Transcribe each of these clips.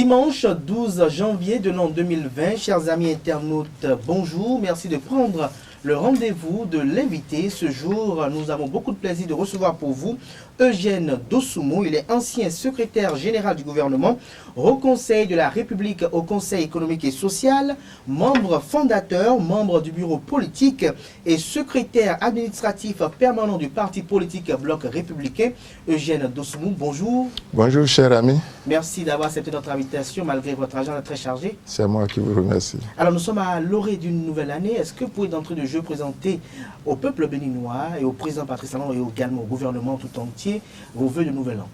Dimanche 12 janvier de l'an 2020, chers amis internautes, bonjour, merci de prendre le rendez-vous de l'invité. Ce jour, nous avons beaucoup de plaisir de recevoir pour vous Eugène Dossoumo. Il est ancien secrétaire général du gouvernement, au Conseil de la République, au Conseil économique et social, membre fondateur, membre du bureau politique et secrétaire administratif permanent du parti politique Bloc républicain. Eugène Dossoumo, bonjour. Bonjour, cher ami. Merci d'avoir accepté notre invitation malgré votre agenda très chargé. C'est moi qui vous remercie. Alors, nous sommes à l'orée d'une nouvelle année. Est-ce que vous pouvez d'entrée de jeu présenter au peuple béninois et au président Patrice Talon et également au gouvernement tout entier vos vœux de nouvel an?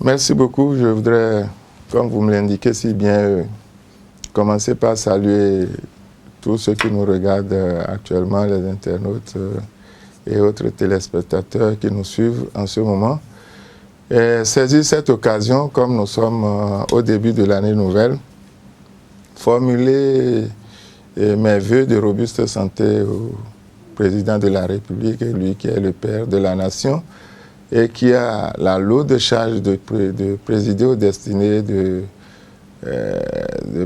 Merci beaucoup. Je voudrais, comme vous me l'indiquez si bien, commencer par saluer tous ceux qui nous regardent actuellement, les internautes et autres téléspectateurs qui nous suivent en ce moment. Et saisir cette occasion, comme nous sommes au début de l'année nouvelle, formuler mes vœux de robuste santé au président de la République, lui qui est le père de la nation et qui a la lourde charge de présider aux destinées de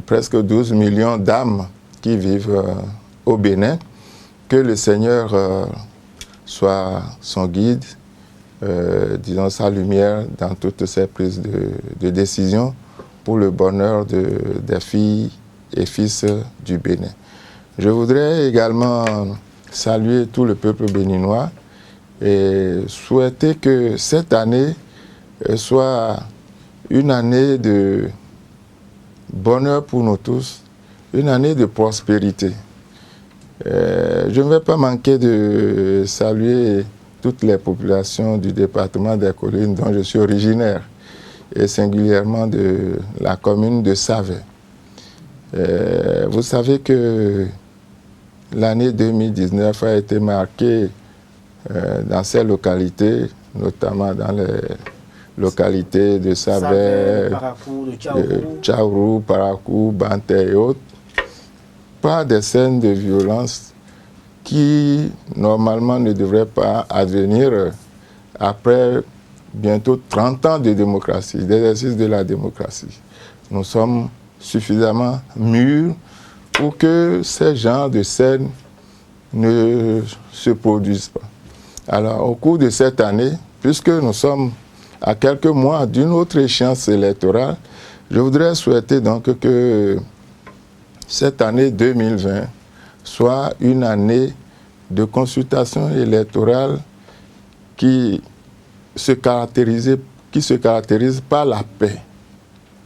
presque 12 millions d'âmes qui vivent au Bénin. Que le Seigneur soit son guide, disons sa lumière dans toutes ces prises de décision pour le bonheur des filles et fils du Bénin. Je voudrais également saluer tout le peuple béninois et souhaiter que cette année soit une année de bonheur pour nous tous, une année de prospérité. Je ne vais pas manquer de saluer toutes les populations du département des Collines dont je suis originaire et singulièrement de la commune de Savet. Vous savez que l'année 2019 a été marquée dans ces localités, notamment dans les localités de Savet, de Tchaourou, Parakou, Banté et autres, par des scènes de violence qui normalement ne devraient pas advenir après bientôt 30 ans de démocratie, d'exercice de la démocratie. Nous sommes suffisamment mûrs pour que ces genres de scènes ne se produisent pas. Alors, au cours de cette année, puisque nous sommes à quelques mois d'une autre échéance électorale, je voudrais souhaiter donc que cette année 2020 soit une année de consultation électorale qui se caractérise par la paix.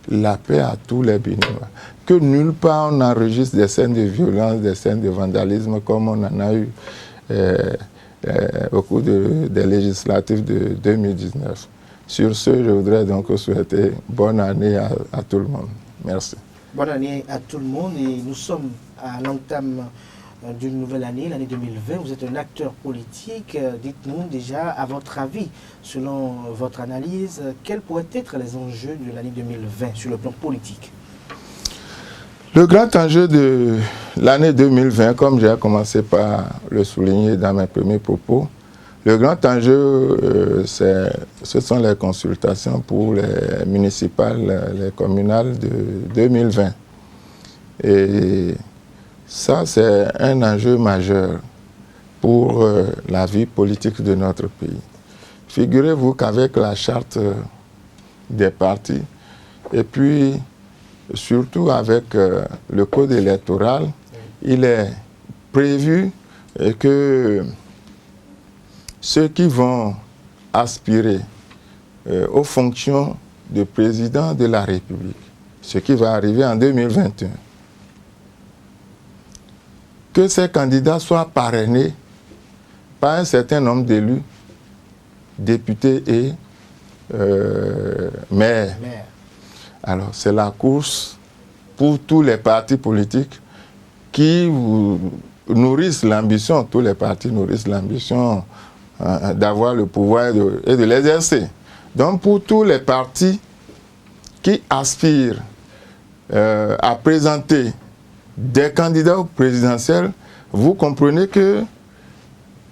La paix à tous les Béninois. Que nulle part on enregistre des scènes de violence, des scènes de vandalisme comme on en a eu au cours des législatives de 2019. Sur ce, je voudrais donc souhaiter bonne année à tout le monde. Merci. Bonne année à tout le monde et nous sommes à l'entame d'une nouvelle année, l'année 2020. Vous êtes un acteur politique. Dites-nous déjà, à votre avis, selon votre analyse, quels pourraient être les enjeux de l'année 2020 sur le plan politique? Le grand enjeu de l'année 2020, comme j'ai commencé par le souligner dans mes premiers propos, le grand enjeu, ce sont les consultations pour les municipales, les communales de 2020. Et ça, c'est un enjeu majeur pour la vie politique de notre pays. Figurez-vous qu'avec la charte des partis, et puis surtout avec le code électoral, il est prévu que ceux qui vont aspirer aux fonctions de président de la République, ce qui va arriver en 2021, que ces candidats soient parrainés par un certain nombre d'élus, députés et maires. Alors, c'est la course pour tous les partis politiques qui nourrissent l'ambition, tous les partis nourrissent l'ambition d'avoir le pouvoir et de l'exercer. Donc, pour tous les partis qui aspirent à présenter des candidats présidentiels, vous comprenez que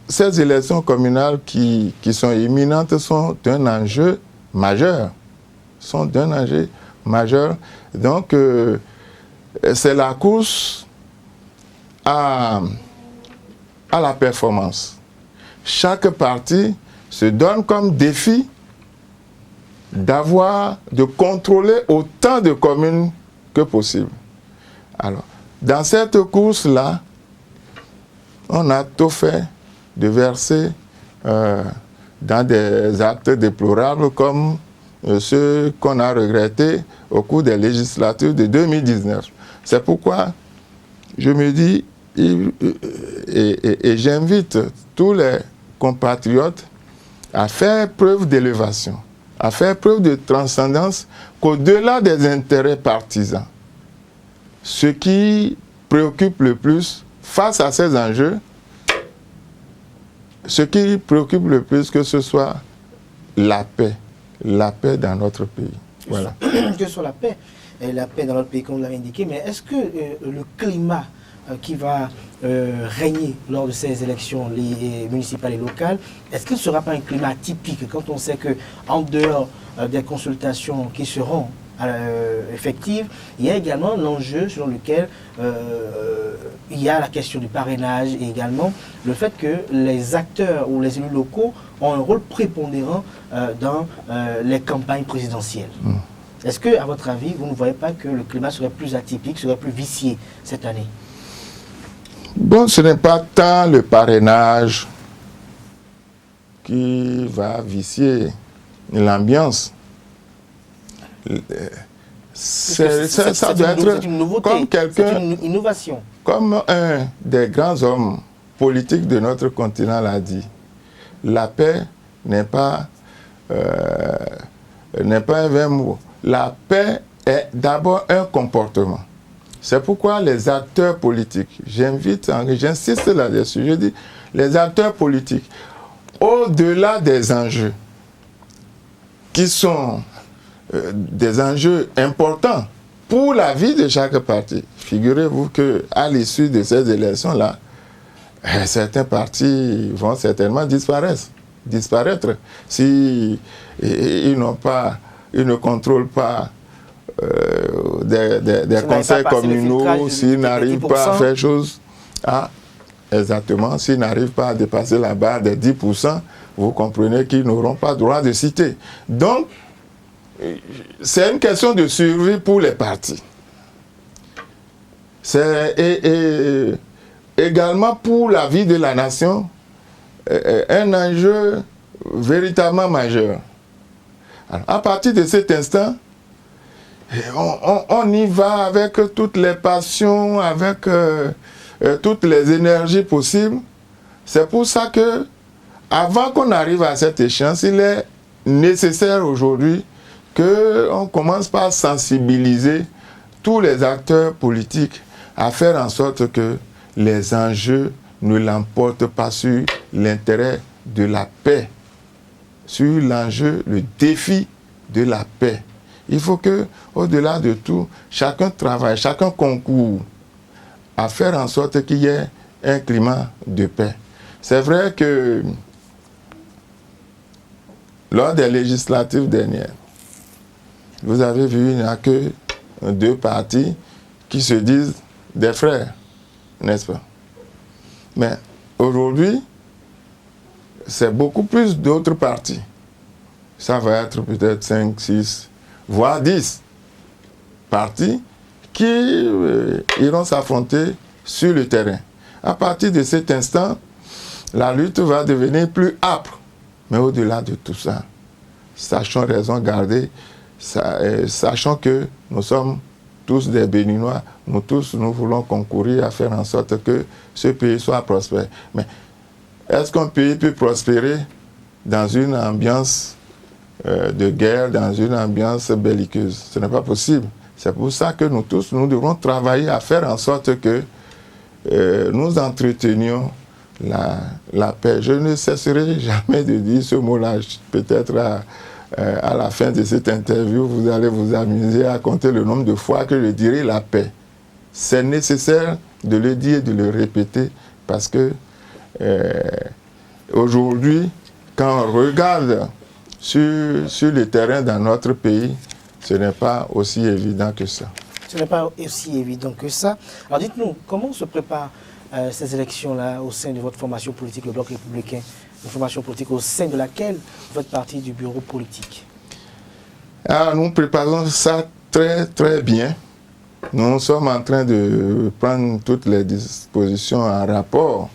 ces élections communales qui sont imminentes sont d'un enjeu majeur. majeurs. Donc, c'est la course à la performance. Chaque parti se donne comme défi de contrôler autant de communes que possible. Alors, dans cette course-là, on a tout fait de verser dans des actes déplorables comme ceux qu'on a regrettés au cours des législatives de 2019. C'est pourquoi je me dis, et j'invite tous les compatriotes à faire preuve d'élévation, à faire preuve de transcendance, qu'au-delà des intérêts partisans, ce qui préoccupe le plus face à ces enjeux, ce qui préoccupe le plus, que ce soit la paix dans notre pays. Voilà. Que ce soit la paix dans notre pays, comme vous l'avez indiqué, mais est-ce que le climat qui va régner lors de ces élections municipales et locales, est-ce qu'il ne sera pas un climat atypique quand on sait qu'en dehors des consultations qui seront effectives, il y a également l'enjeu selon lequel il y a la question du parrainage et également le fait que les acteurs ou les élus locaux ont un rôle prépondérant dans les campagnes présidentielles. Est-ce que, à votre avis, vous ne voyez pas que le climat serait plus atypique, serait plus vicié cette année? Bon, ce n'est pas tant le parrainage qui va vicier l'ambiance. Ça doit être une nouveauté, comme quelqu'un, c'est une innovation. Comme un des grands hommes politiques de notre continent l'a dit, la paix n'est pas un vain mot. La paix est d'abord un comportement. C'est pourquoi les acteurs politiques, j'insiste là-dessus, je dis, les acteurs politiques, au-delà des enjeux, qui sont des enjeux importants pour la vie de chaque parti. Figurez-vous qu'à l'issue de ces élections-là, certains partis vont certainement disparaître si ils ne contrôlent pas des conseils communaux, s'ils n'arrivent pas à faire chose. Exactement, s'ils n'arrivent pas à dépasser la barre des 10%, vous comprenez qu'ils n'auront pas droit de citer. Donc, c'est une question de survie pour les partis. C'est également pour la vie de la nation un enjeu véritablement majeur. Alors, à partir de cet instant, on y va avec toutes les passions, avec toutes les énergies possibles. C'est pour ça que, avant qu'on arrive à cette échéance, il est nécessaire aujourd'hui qu'on commence par sensibiliser tous les acteurs politiques à faire en sorte que les enjeux ne l'emportent pas sur l'intérêt de la paix, sur l'enjeu, le défi de la paix. Il faut que, au-delà de tout, chacun travaille, chacun concourt à faire en sorte qu'il y ait un climat de paix. C'est vrai que lors des législatives dernières, vous avez vu, il n'y a que 2 partis qui se disent des frères, n'est-ce pas? Mais aujourd'hui, c'est beaucoup plus d'autres partis. Ça va être peut-être 5, 6, voire 10 partis qui iront s'affronter sur le terrain. À partir de cet instant, la lutte va devenir plus âpre. Mais au-delà de tout ça, sachons raison garder, sachant que nous sommes tous des Béninois, nous voulons concourir à faire en sorte que ce pays soit prospère. Mais est-ce qu'un pays peut prospérer dans une ambiance de guerre, dans une ambiance belliqueuse? Ce n'est pas possible. C'est pour ça que nous tous, nous devons travailler à faire en sorte que nous entretenions la paix. Je ne cesserai jamais de dire ce mot-là. Peut-être à la fin de cette interview, vous allez vous amuser à compter le nombre de fois que je dirai la paix. C'est nécessaire de le dire et de le répéter parce que aujourd'hui, quand on regarde sur le terrain dans notre pays, ce n'est pas aussi évident que ça. Ce n'est pas aussi évident que ça. Alors dites-nous, comment se préparent ces élections-là au sein de votre formation politique, le Bloc républicain, une formation politique au sein de laquelle vous faites partie du bureau politique? Alors, nous préparons ça très très bien. Nous sommes en train de prendre toutes les dispositions en rapport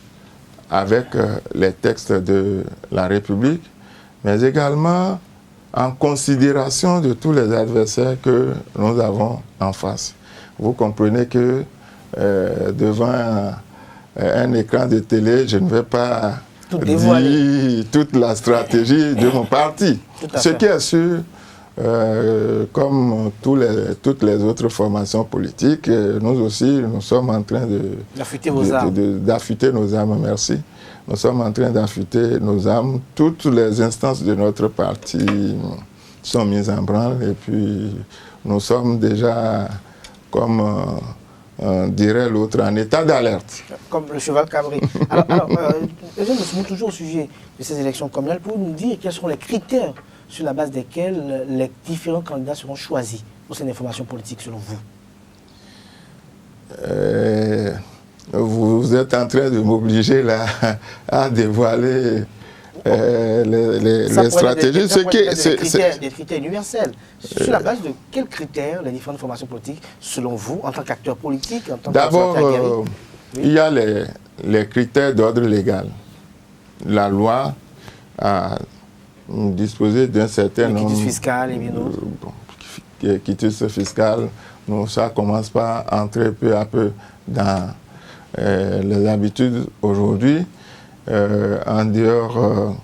avec les textes de la République, mais également en considération de tous les adversaires que nous avons en face. Vous comprenez que devant un écran de télé, je ne vais pas dire toute la stratégie de mon parti. Ce qui est sûr, comme toutes les autres formations politiques, nous aussi, nous sommes en train d'affûter nos âmes. Merci. Nous sommes en train d'affûter nos âmes. Toutes les instances de notre parti sont mises en branle et puis nous sommes déjà, comme dirait l'autre, en état d'alerte. Comme le cheval cabré. Alors nous sommes toujours au sujet de ces élections communales. Pouvez-vous nous dire quels seront les critères sur la base desquels les différents candidats seront choisis au sein des formations politiques, selon vous? Vous êtes en train de m'obliger là à dévoiler les stratégies. Des critères universels. Sur la base de quels critères les différentes formations politiques, selon vous, en tant qu'acteur politique, en tant D'abord, il y a les critères d'ordre légal. La loi a disposé d'un certain nombre... Quitus fiscal et bien d'autres. Quitus fiscal, ça commence par entrer peu à peu dans les habitudes aujourd'hui. En dehors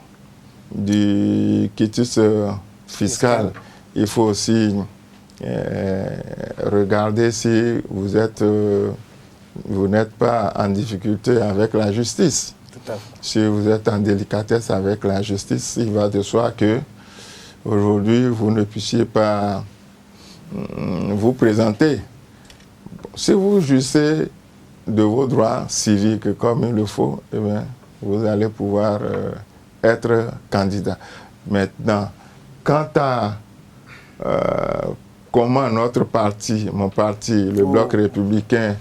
du quitus fiscal, il faut aussi regarder si vous n'êtes pas en difficulté avec la justice. Si vous êtes en délicatesse avec la justice, il va de soi que aujourd'hui vous ne puissiez pas vous présenter. Si vous jouissez de vos droits civiques comme il le faut, eh bien, vous allez pouvoir être candidat. Maintenant, quant à comment notre parti, mon parti, le Bloc républicain,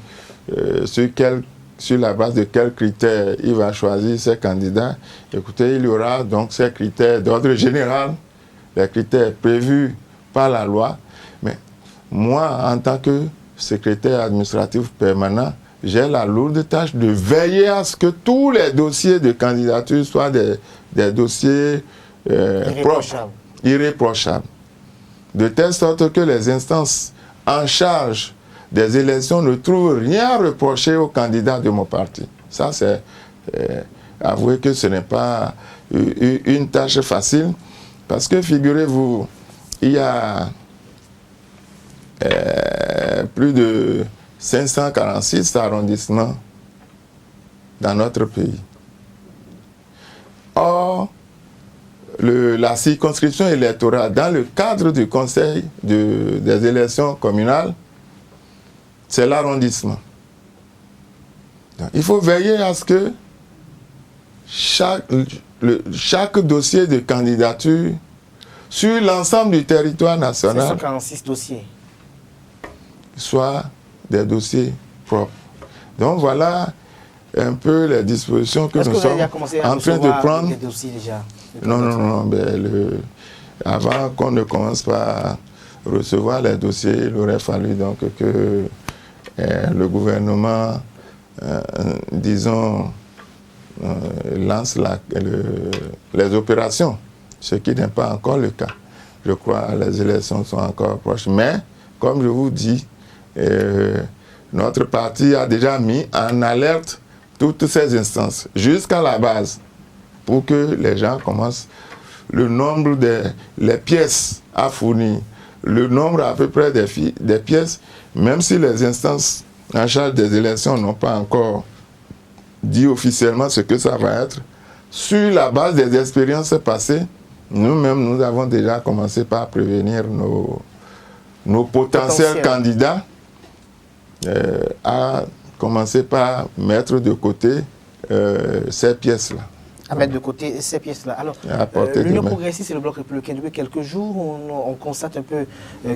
sur la base de quels critères il va choisir ses candidats, écoutez, il y aura donc ces critères d'ordre général, les critères prévus par la loi. Mais moi, en tant que secrétaire administratif permanent, j'ai la lourde tâche de veiller à ce que tous les dossiers de candidature soient des dossiers propres, irréprochables. De telle sorte que les instances en charge des élections ne trouvent rien à reprocher aux candidats de mon parti. Ça, c'est avouer que ce n'est pas une tâche facile, parce que figurez-vous, il y a plus de 546 arrondissements dans notre pays. Or, la circonscription électorale, dans le cadre du conseil des élections communales, c'est l'arrondissement. Il faut veiller à ce que chaque dossier de candidature sur l'ensemble du territoire national 546 dossiers. Soit des dossiers propres. Donc voilà un peu les dispositions que nous sommes en train de prendre. Des dossiers déjà? Non. Avant qu'on ne commence par recevoir les dossiers, il aurait fallu donc que le gouvernement, disons, lance les opérations, ce qui n'est pas encore le cas. Je crois que les élections sont encore proches. Mais, comme je vous dis, notre parti a déjà mis en alerte toutes ces instances, jusqu'à la base, pour que les gens commencent le nombre des pièces à fournir, le nombre à peu près des pièces, même si les instances en charge des élections n'ont pas encore dit officiellement ce que ça va être. Sur la base des expériences passées, nous-mêmes, nous avons déjà commencé par prévenir nos potentiels candidats à commencer par mettre de côté ces pièces-là. À mettre de côté ces pièces-là. Alors, l'Union progressiste et le Bloc républicain, depuis quelques jours, on constate un peu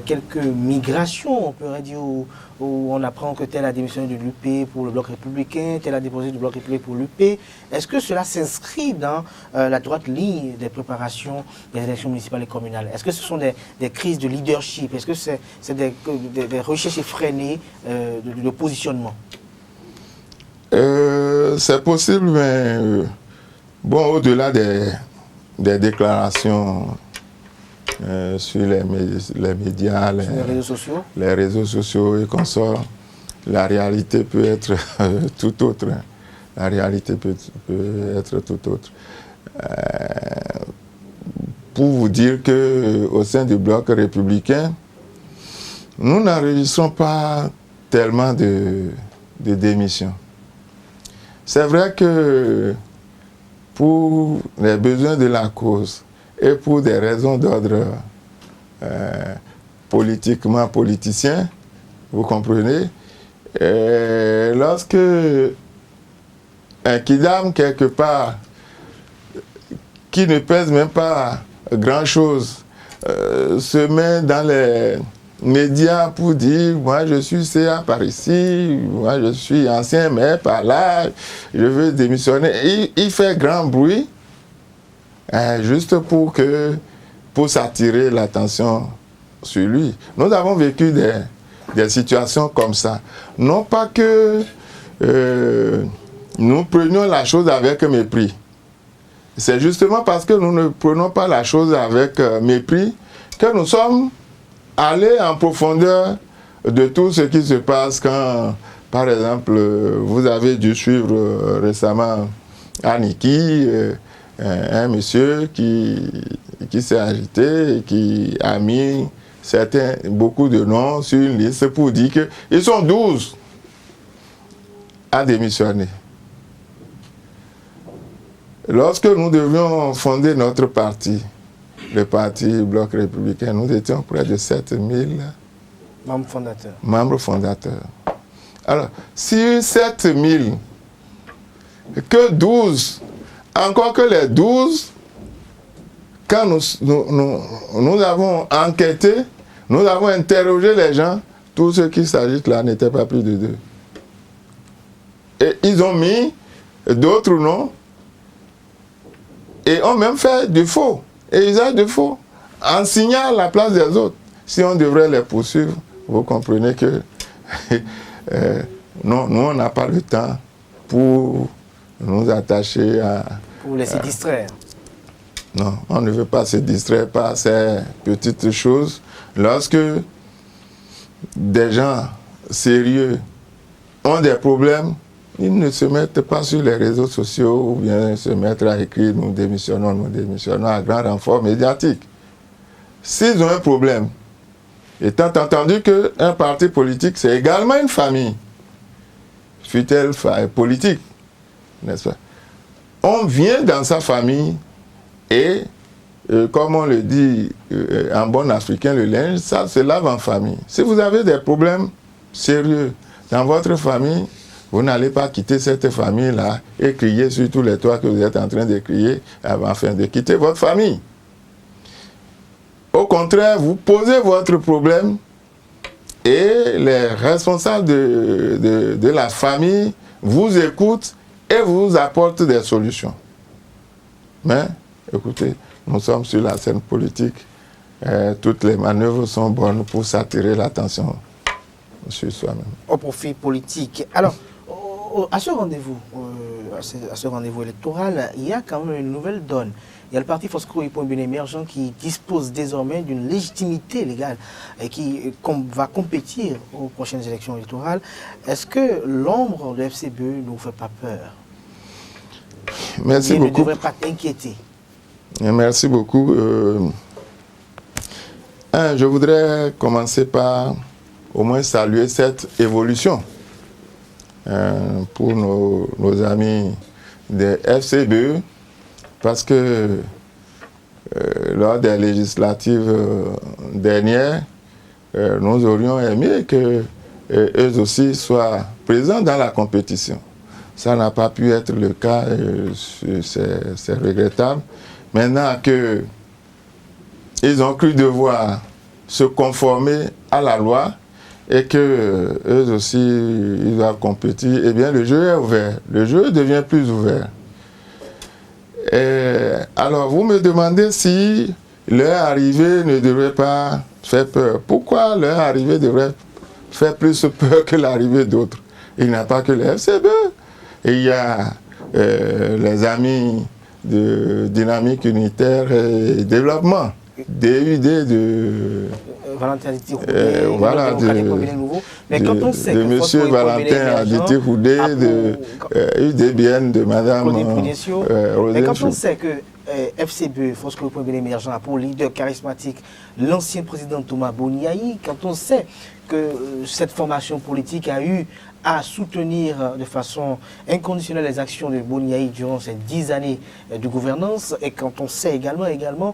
quelques migrations, on pourrait dire, où on apprend que tel a démissionné de l'UP pour le Bloc républicain, tel a déposé du Bloc républicain pour l'UP. Est-ce que cela s'inscrit dans la droite ligne des préparations des élections municipales et communales? Est-ce que ce sont des crises de leadership? Est-ce que c'est des recherches effrénées de positionnement? C'est possible, mais bon, au-delà des déclarations sur les médias, les réseaux sociaux et consorts, la réalité peut être tout autre. La réalité peut être tout autre. Pour vous dire qu'au sein du Bloc républicain, nous n'enregistrons pas tellement de démissions. C'est vrai que pour les besoins de la cause et pour des raisons d'ordre politicien, vous comprenez, lorsque un kidam quelque part, qui ne pèse même pas grand-chose, se met dans les médias pour dire, moi je suis CA par ici, moi je suis ancien maire par là, je veux démissionner. Il fait grand bruit, juste pour s'attirer l'attention sur lui. Nous avons vécu des situations comme ça. Non pas que nous prenions la chose avec mépris. C'est justement parce que nous ne prenons pas la chose avec mépris que nous sommes aller en profondeur de tout ce qui se passe quand, par exemple, vous avez dû suivre récemment à Niki, un monsieur qui s'est agité et qui a mis beaucoup de noms sur une liste pour dire qu'ils sont 12 à démissionner. Lorsque nous devions fonder notre parti, le parti Bloc républicain, nous étions près de 7000 membres fondateurs. Alors, si 7000, que 12, encore que les 12, quand nous avons enquêté, nous avons interrogé les gens, tous ceux qui s'agitent là n'étaient pas plus de 2. Et ils ont mis d'autres noms et ont même fait du faux. Et usage de faux, en signant la place des autres. Si on devrait les poursuivre, vous comprenez que non, nous, on n'a pas le temps pour nous attacher à... Pour laisser distraire. Non, on ne veut pas se distraire par ces petites choses. Lorsque des gens sérieux ont des problèmes, ils ne se mettent pas sur les réseaux sociaux ou bien se mettre à écrire « nous démissionnons » à grand renfort médiatique. S'ils ont un problème, étant entendu qu'un parti politique, c'est également une famille, fut-elle politique, n'est-ce pas? On vient dans sa famille et, comme on le dit en bon africain, le linge, ça se lave en famille. Si vous avez des problèmes sérieux dans votre famille, vous n'allez pas quitter cette famille-là et crier sur tous les toits que vous êtes en train de crier afin de quitter votre famille. Au contraire, vous posez votre problème et les responsables de la famille vous écoutent et vous apportent des solutions. Mais, écoutez, nous sommes sur la scène politique. Toutes les manœuvres sont bonnes pour s'attirer l'attention sur soi-même. Au profit politique. Alors, à ce rendez-vous électoral, il y a quand même une nouvelle donne. Il y a le parti Fosco Ipombine émergent qui dispose désormais d'une légitimité légale et qui va compétir aux prochaines élections électorales. Est-ce que l'ombre de FCBE ne vous fait pas peur? Merci beaucoup. Ne devrait pas t'inquiéter. Merci beaucoup. Je voudrais commencer par au moins saluer cette évolution pour nos amis de FCBE, parce que lors des législatives dernières, nous aurions aimé que eux aussi soient présents dans la compétition. ça n'a pas pu être le cas, c'est regrettable. Maintenant qu'ils ont cru devoir se conformer à la loi et que eux aussi ils doivent compétir, eh bien le jeu est ouvert, le jeu devient plus ouvert. Et alors vous me demandez si leur arrivée ne devrait pas faire peur. Pourquoi leur arrivée devrait faire plus peur que l'arrivée d'autres? Il n'y a pas que les FCB. Et il y a les amis de dynamique unitaire et développement, DUD de voilà, mais quand on sait que monsieur Valentin Adité Houdé, de UDBN de madame mais quand on sait que FCB, Force Colombien émergent, a pour leader charismatique l'ancien président Thomas Boniaï, quand on sait que cette formation politique a eu à soutenir de façon inconditionnelle les actions de Boniaï durant ces 10 années de gouvernance, et quand on sait également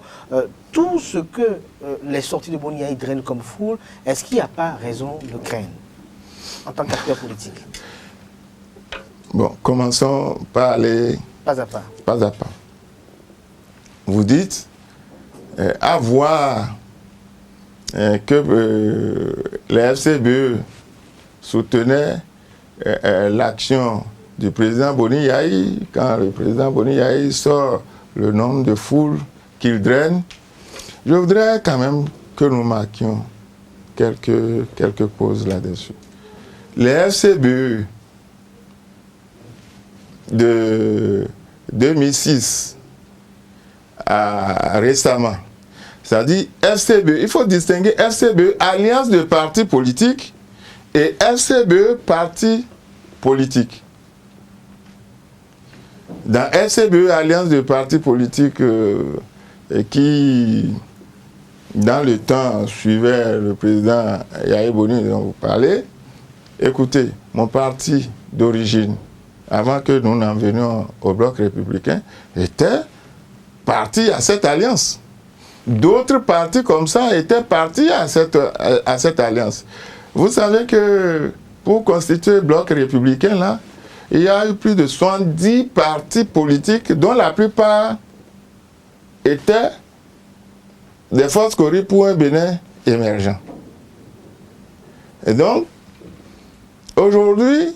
tout ce que les sorties de Boniaï drainent comme foule, est-ce qu'il n'y a pas raison de craindre en tant qu'acteur politique? Bon, commençons par aller pas à pas. Pas à pas. Vous dites avoir que les FCBE soutenaient l'action du président Boni Yahi. Quand le président Boni Yahi sort le nombre de foules qu'il draine, je voudrais quand même que nous marquions quelques pauses là-dessus. Les FCBE de 2006 récemment, c'est-à-dire FCBE, il faut distinguer FCBE, alliance de partis politiques, et FCBE, parti politique. Dans FCBE, alliance de partis politiques qui, dans le temps, suivait le président Yahi Boni dont vous parlez, écoutez, mon parti d'origine, avant que nous n'en venions au bloc républicain, était parti à cette alliance. D'autres partis comme ça étaient partis à cette alliance. Vous savez que pour constituer le bloc républicain, là, il y a eu plus de 70 partis politiques, dont la plupart étaient des forces Cori pour un Bénin émergent. Et donc, aujourd'hui,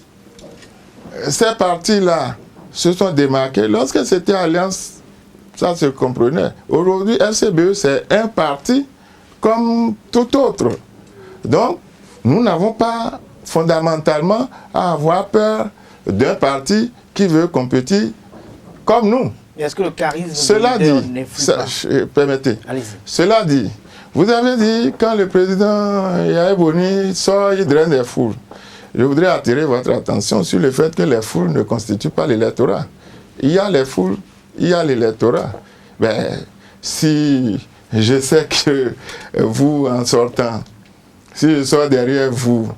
ces partis-là se sont démarqués. Lorsque c'était alliance, ça se comprenait. Aujourd'hui, FCBE, c'est un parti comme tout autre. Donc, nous n'avons pas fondamentalement à avoir peur d'un parti qui veut compétir comme nous. Est-ce que le charisme cela dit, permettez. Cela dit, vous avez dit, quand le président Yahi Boni sort, il draine des foules. Je voudrais attirer votre attention sur le fait que les foules ne constituent pas l'électorat. Il y a les foules, il y a l'électorat. Ben, si je sais que vous, en sortant, si je sors derrière vous,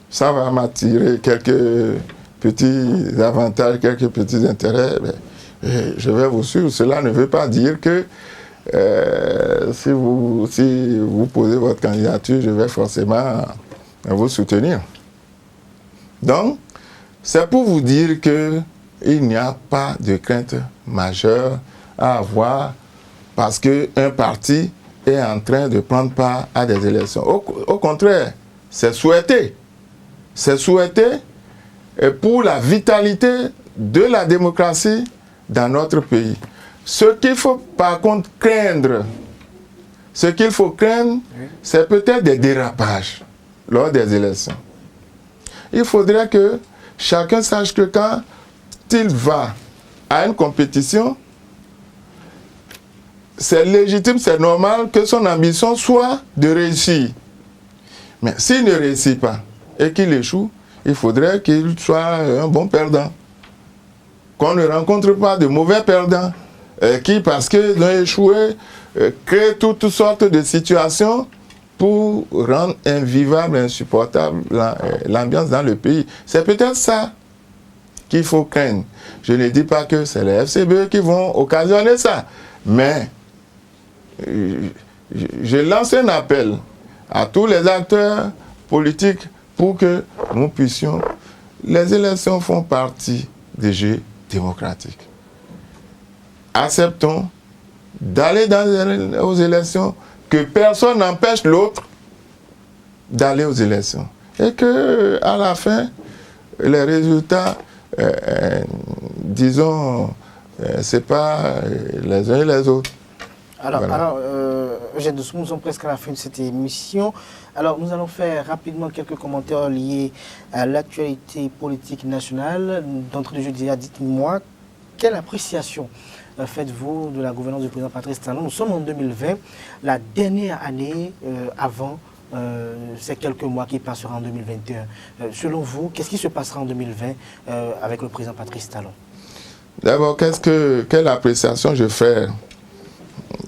ça va m'attirer quelques petits avantages, quelques petits intérêts, ben, je vais vous suivre. Cela ne veut pas dire que si vous posez votre candidature, je vais forcément vous soutenir. Donc, c'est pour vous dire qu'il n'y a pas de crainte majeure à avoir parce qu'un parti est en train de prendre part à des élections. Au contraire, c'est souhaité. C'est souhaité pour la vitalité de la démocratie dans notre pays. Ce qu'il faut par contre craindre, c'est peut-être des dérapages lors des élections. Il faudrait que chacun sache que quand il va à une compétition, c'est légitime, c'est normal que son ambition soit de réussir. Mais s'il ne réussit pas et qu'il échoue, il faudrait qu'il soit un bon perdant. Qu'on ne rencontre pas de mauvais perdants qui, parce qu'ils ont échoué, créent toutes sortes de situations pour rendre invivable, insupportable l'ambiance dans le pays. C'est peut-être ça qu'il faut craindre. Je ne dis pas que c'est les FCBE qui vont occasionner ça, mais je lance un appel à tous les acteurs politiques pour que nous puissions... Les élections font partie des jeux démocratiques. Acceptons d'aller aux élections, que personne n'empêche l'autre d'aller aux élections. Et que à la fin, les résultats, disons, c'est pas les uns et les autres. Alors, Voilà. Eugène Dossoumoun, nous sommes presque à la fin de cette émission. Alors, nous allons faire rapidement quelques commentaires liés à l'actualité politique nationale. D'entrée de jeu, dites-moi, quelle appréciation faites-vous de la gouvernance du président Patrice Talon? Nous sommes en 2020, la dernière année avant ces quelques mois qui passeront en 2021. Selon vous, qu'est-ce qui se passera en 2020 avec le président Patrice Talon? D'abord, quelle appréciation je fais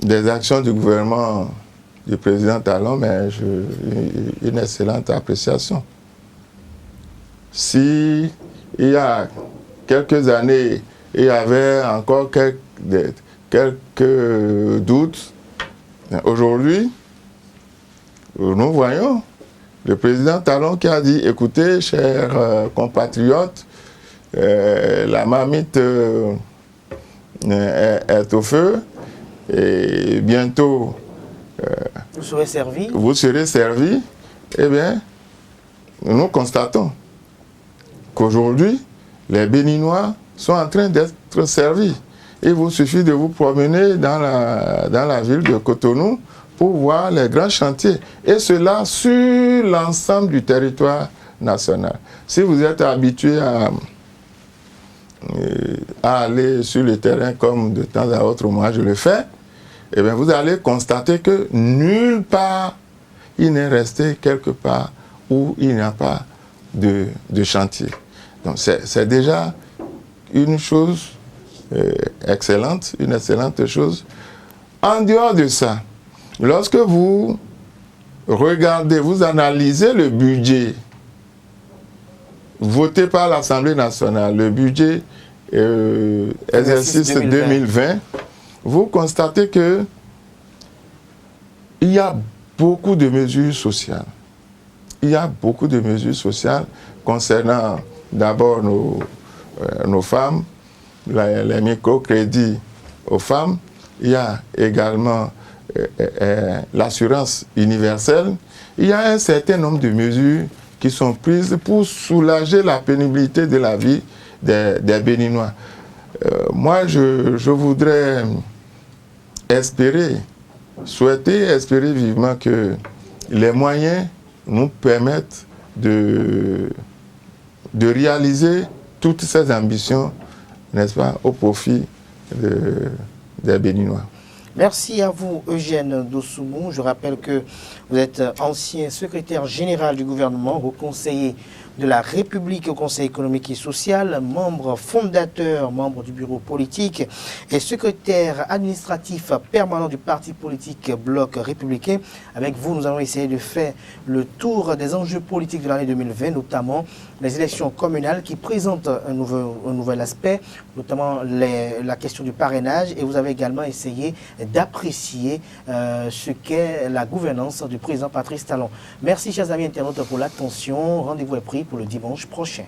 des actions du gouvernement du président Talon, mais une excellente appréciation. Si il y a quelques années, il y avait encore quelques doutes, aujourd'hui, nous voyons le président Talon qui a dit, écoutez, chers compatriotes, la marmite est au feu, et bientôt vous serez servi. Vous serez servi. Eh bien, nous constatons qu'aujourd'hui, les Béninois sont en train d'être servis. Il vous suffit de vous promener dans la ville de Cotonou pour voir les grands chantiers. Et cela sur l'ensemble du territoire national. Si vous êtes habitué à aller sur le terrain comme de temps à autre, moi je le fais, eh bien vous allez constater que nulle part il n'est resté quelque part où il n'y a pas de chantier. Donc c'est déjà une chose excellente, une excellente chose. En dehors de ça, lorsque vous regardez, vous analysez le budget voté par l'Assemblée nationale, le budget exercice 2020, vous constatez que il y a beaucoup de mesures sociales. Il y a beaucoup de mesures sociales concernant d'abord nos femmes, les microcrédits aux femmes. Il y a également l'assurance universelle. Il y a un certain nombre de mesures qui sont prises pour soulager la pénibilité de la vie des Béninois. Moi, je voudrais espérer vivement que les moyens nous permettent de réaliser toutes ces ambitions, n'est-ce pas, au profit des Béninois. Merci à vous, Eugène Dossoumoun. Je rappelle que vous êtes ancien secrétaire général du gouvernement, haut conseiller de la République au Conseil économique et social, membre fondateur, membre du bureau politique et secrétaire administratif permanent du parti politique Bloc républicain. Avec vous, nous allons essayer de faire le tour des enjeux politiques de l'année 2020, notamment les élections communales qui présentent un nouvel aspect, notamment la question du parrainage. Et vous avez également essayé d'apprécier ce qu'est la gouvernance du président Patrice Talon. Merci, chers amis internautes, pour l'attention. Rendez-vous est pris pour le dimanche prochain.